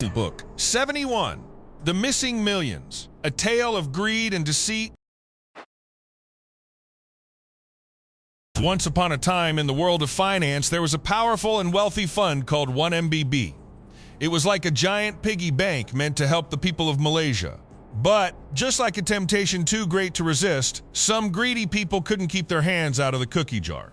Book 71, The Missing Millions, A Tale of Greed and Deceit. Once upon a time in the world of finance, there was a powerful and wealthy fund called 1MBB. It was like a giant piggy bank meant to help the people of Malaysia. But, just like a temptation too great to resist, some greedy people couldn't keep their hands out of the cookie jar.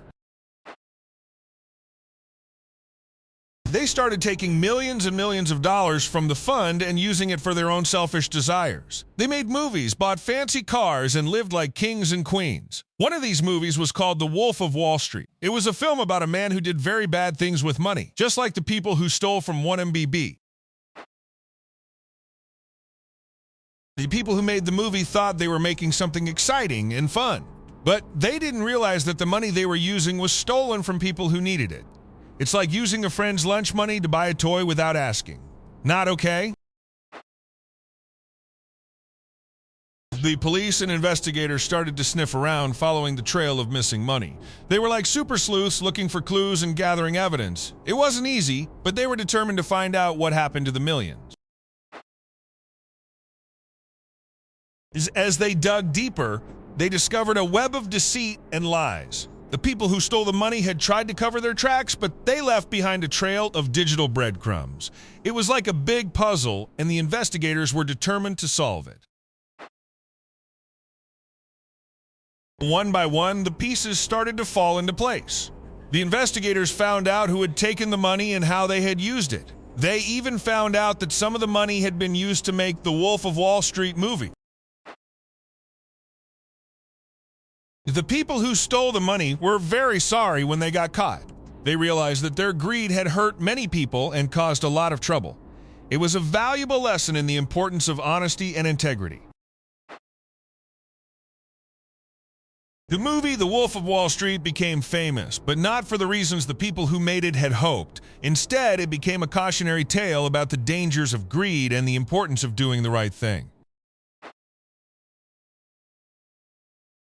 They started taking millions and millions of dollars from the fund and using it for their own selfish desires. They made movies, bought fancy cars, and lived like kings and queens. One of these movies was called The Wolf of Wall Street. It was a film about a man who did very bad things with money, just like the people who stole from 1MBB. The people who made the movie thought they were making something exciting and fun, but they didn't realize that the money they were using was stolen from people who needed it. It's like using a friend's lunch money to buy a toy without asking. Not okay? The police and investigators started to sniff around, following the trail of missing money. They were like super sleuths looking for clues and gathering evidence. It wasn't easy, but they were determined to find out what happened to the millions. As they dug deeper, they discovered a web of deceit and lies. The people who stole the money had tried to cover their tracks, but they left behind a trail of digital breadcrumbs. It was like a big puzzle, and the investigators were determined to solve it. One by one, the pieces started to fall into place. The investigators found out who had taken the money and how they had used it. They even found out that some of the money had been used to make the Wolf of Wall Street movie. The people who stole the money were very sorry when they got caught. They realized that their greed had hurt many people and caused a lot of trouble. It was a valuable lesson in the importance of honesty and integrity. The movie The Wolf of Wall Street became famous, but not for the reasons the people who made it had hoped. Instead, it became a cautionary tale about the dangers of greed and the importance of doing the right thing.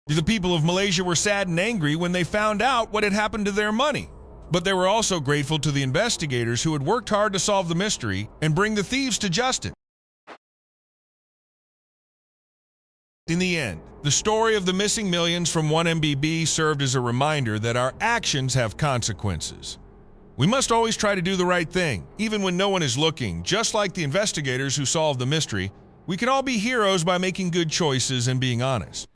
The people of Malaysia were sad and angry when they found out what had happened to their money. But they were also grateful to the investigators who had worked hard to solve the mystery and bring the thieves to justice. In the end, the story of the missing millions from 1MBB served as a reminder that our actions have consequences. We must always try to do the right thing, even when no one is looking. Just like the investigators who solved the mystery, we can all be heroes by making good choices and being honest.